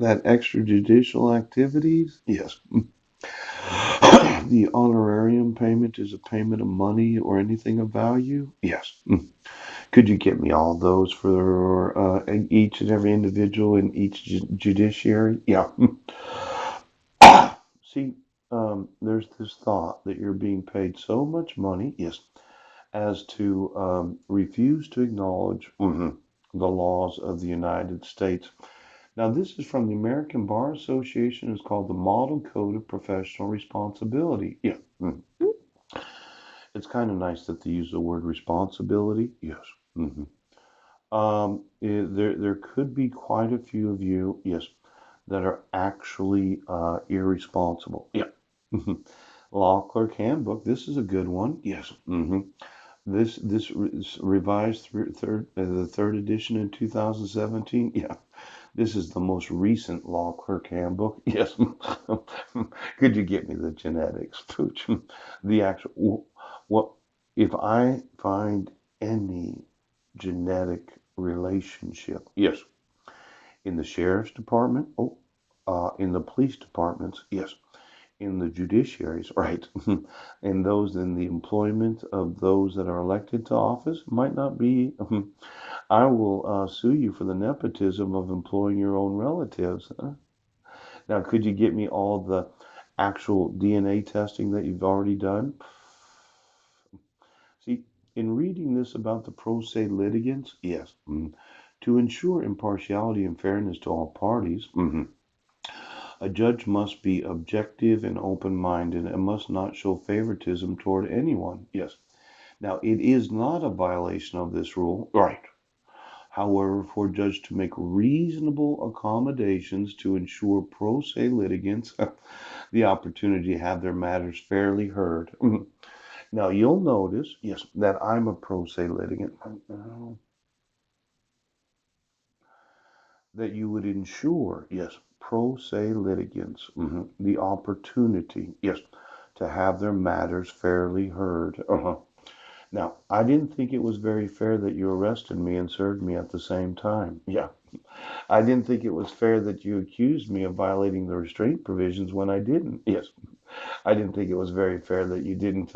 That extrajudicial activities? Yes. The honorarium payment is a payment of money or anything of value? Yes. Could you get me all those for each and every individual in each judiciary? Yeah. See, there's this thought that you're being paid so much money, yes, as to refuse to acknowledge the laws of the United States. Now, this is from the American Bar Association. It's called the Model Code of Professional Responsibility. Yeah. It's kind of nice that they use the word responsibility. Yes. There could be quite a few of you, yes, that are actually irresponsible. Yeah. Law Clerk Handbook. This is a good one. Yes. This revised the third edition in 2017. Yeah. This is the most recent Law Clerk Handbook. Yes. Could you get me the genetics, Pooch? The actual what if I find any genetic relationship? Yes. In the sheriff's department? Oh, in the police departments? Yes. In the judiciaries, right? And those in the employment of those that are elected to office might not be. I will sue you for the nepotism of employing your own relatives. Now, could you get me all the actual DNA testing that you've already done? See, in reading this about the pro se litigants, yes, to ensure impartiality and fairness to all parties, a judge must be objective and open minded and must not show favoritism toward anyone. Yes. Now, it is not a violation of this rule, right? However, for a judge to make reasonable accommodations to ensure pro se litigants the opportunity to have their matters fairly heard. Now, you'll notice, yes, that I'm a pro se litigant, that you would ensure, yes, pro se litigants the opportunity, yes, to have their matters fairly heard. Now, I didn't think it was very fair that you arrested me and served me at the same time. Yeah. I didn't think it was fair that you accused me of violating the restraint provisions when I didn't. Yes. I didn't think it was very fair that you didn't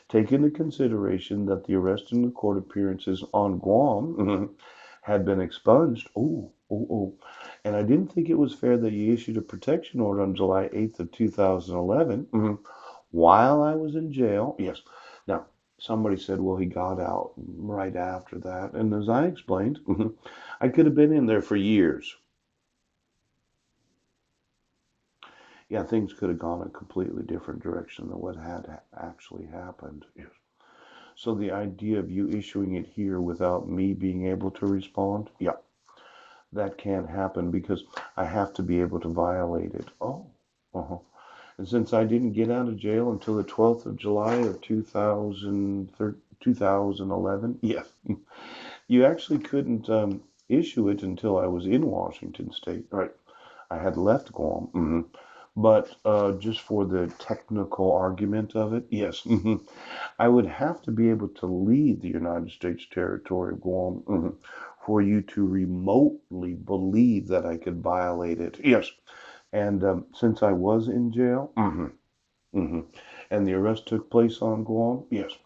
take into consideration that the arrest and the court appearances on Guam had been expunged. Oh. And I didn't think it was fair that you issued a protection order on July 8th of 2011 while I was in jail. Yes. Now, somebody said, well, he got out right after that. And as I explained, I could have been in there for years. Yeah, things could have gone a completely different direction than what had actually happened. Yes. So the idea of you issuing it here without me being able to respond, yeah, that can't happen because I have to be able to violate it. Oh, uh-huh. And since I didn't get out of jail until the 12th of July of 2011, yes, you actually couldn't issue it until I was in Washington State. Right. I had left Guam. But just for the technical argument of it, yes, I would have to be able to leave the United States territory of Guam for you to remotely believe that I could violate it. Yes. And since I was in jail, hmm and the arrest took place on Guam, yes,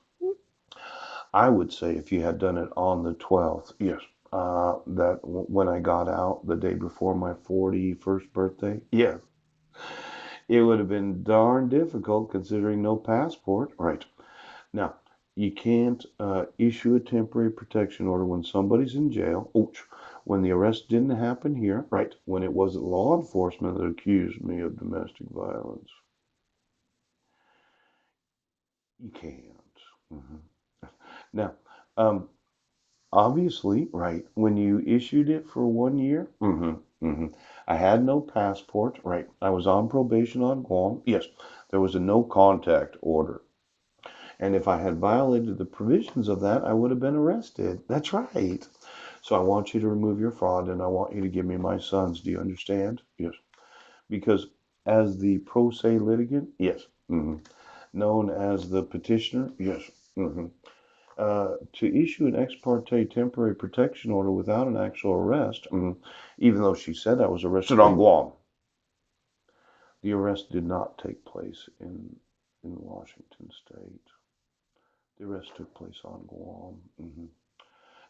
I would say if you had done it on the 12th, yes, that when I got out the day before my 41st birthday, yes, it would have been darn difficult considering no passport. Right. Now, you can't issue a temporary protection order when somebody's in jail. Ouch. When the arrest didn't happen here, right? When it wasn't law enforcement that accused me of domestic violence, you can't. Now, um, obviously, right, when you issued it for 1 year, I had no passport, right? I was on probation on Guam. Yes, there was a no contact order. And if I had violated the provisions of that, I would have been arrested. That's right. So I want you to remove your fraud and I want you to give me my sons. Do you understand? Yes. Because as the pro se litigant, yes. Known as the petitioner, yes. To issue an ex parte temporary protection order without an actual arrest, even though she said I was arrested on Guam, the arrest did not take place in Washington State. The arrest took place on Guam.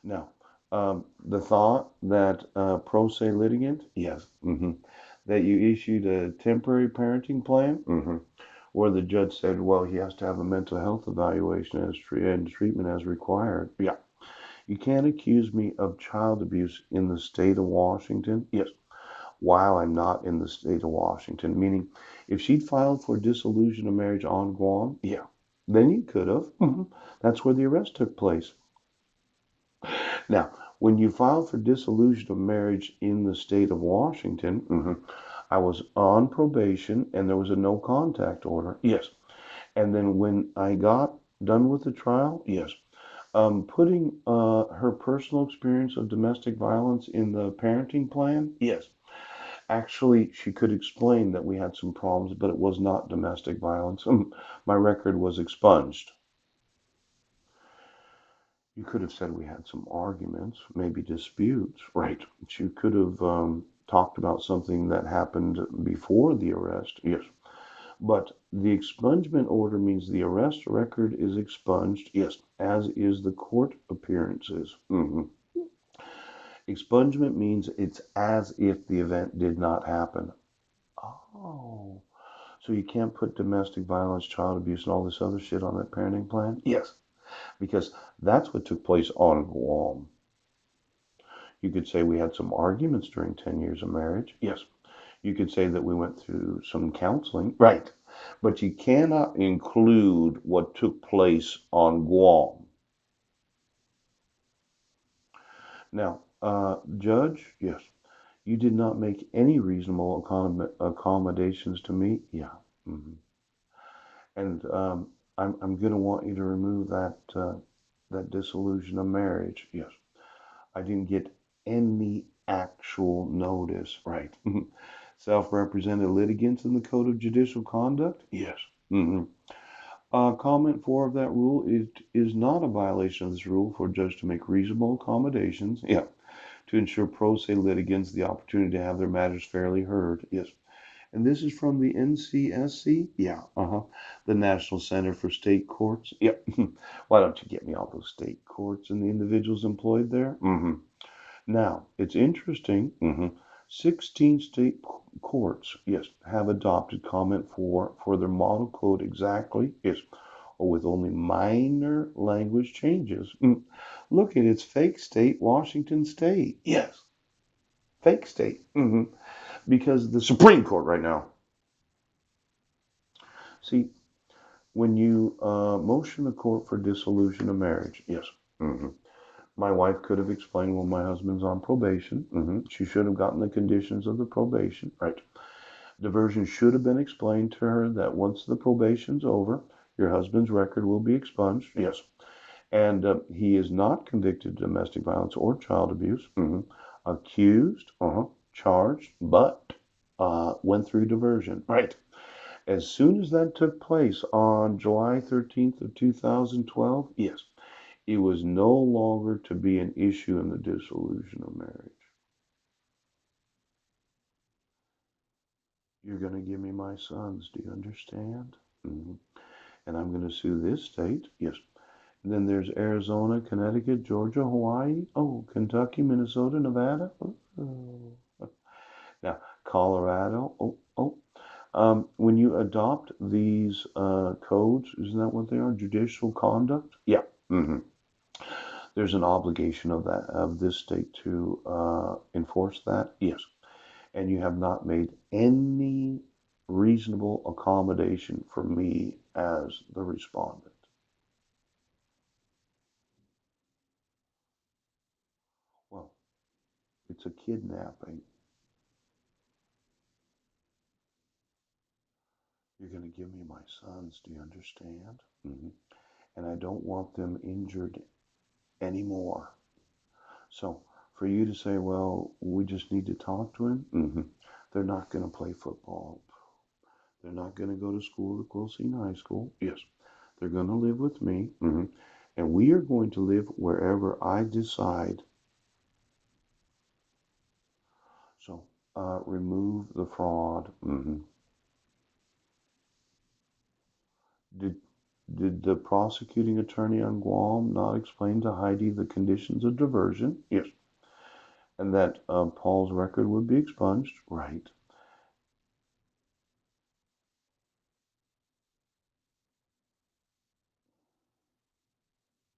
Now, the thought that pro se litigant, yes, that you issued a temporary parenting plan, where the judge said, well, he has to have a mental health evaluation and treatment as required. Yeah. You can't accuse me of child abuse in the state of Washington. Yes. While I'm not in the state of Washington, meaning if she'd filed for dissolution of marriage on Guam, yeah, then you could have. That's where the arrest took place. Now, when you filed for dissolution of marriage in the state of Washington, I was on probation and there was a no contact order. Yes. And then when I got done with the trial, yes, putting her personal experience of domestic violence in the parenting plan, yes. Actually, she could explain that we had some problems, but it was not domestic violence. My record was expunged. You could have said we had some arguments, maybe disputes, right? She could have talked about something that happened before the arrest, yes. But the expungement order means the arrest record is expunged, yes, as is the court appearances. Expungement means it's as if the event did not happen. Oh, so you can't put domestic violence, child abuse, and all this other shit on that parenting plan? Yes, because that's what took place on Guam. You could say we had some arguments during 10 years of marriage. Yes. You could say that we went through some counseling. Right. But you cannot include what took place on Guam. Now, Judge, yes, you did not make any reasonable accommodations to me. Yeah. And I'm going to want you to remove that dissolution of marriage. Yes. I didn't get any actual notice. Right. Self-represented litigants in the Code of Judicial Conduct? Yes. Comment 4 of that rule is not a violation of this rule for a judge to make reasonable accommodations. Yeah. To ensure pro se litigants the opportunity to have their matters fairly heard. Yes. And this is from the NCSC? Yeah. The National Center for State Courts? Yep. Why don't you get me all those state courts and the individuals employed there? Now, it's interesting. 16 state courts, yes, have adopted comment for their model code exactly, yes, or with only minor language changes. Look at its fake state, Washington State. Yes, fake state. Because the Supreme Court right now. See, when you motion the court for dissolution of marriage, yes. My wife could have explained, well, my husband's on probation. She should have gotten the conditions of the probation. Right. Diversion should have been explained to her that once the probation's over, your husband's record will be expunged. Yes. And he is not convicted of domestic violence or child abuse. Accused, charged, but went through diversion. Right. As soon as that took place on July 13th of 2012, yes, it was no longer to be an issue in the dissolution of marriage. You're going to give me my sons. Do you understand? And I'm going to sue this state. Yes. And then there's Arizona, Connecticut, Georgia, Hawaii. Oh, Kentucky, Minnesota, Nevada. Oh. Now, Colorado. When you adopt these codes, isn't that what they are? Judicial conduct? Yeah. There's an obligation of this state to enforce that. Yes. And you have not made any reasonable accommodation for me as the respondent. Well, it's a kidnapping. You're going to give me my sons. Do you understand? And I don't want them injured anymore. So for you to say, well, we just need to talk to him, they're not going to play football. They're not going to go to school at Quilcene High School. Yes. They're going to live with me. And we are going to live wherever I decide. So remove the fraud. Did did the prosecuting attorney on Guam not explain to Heidi the conditions of diversion? Yes. And that Paul's record would be expunged? Right.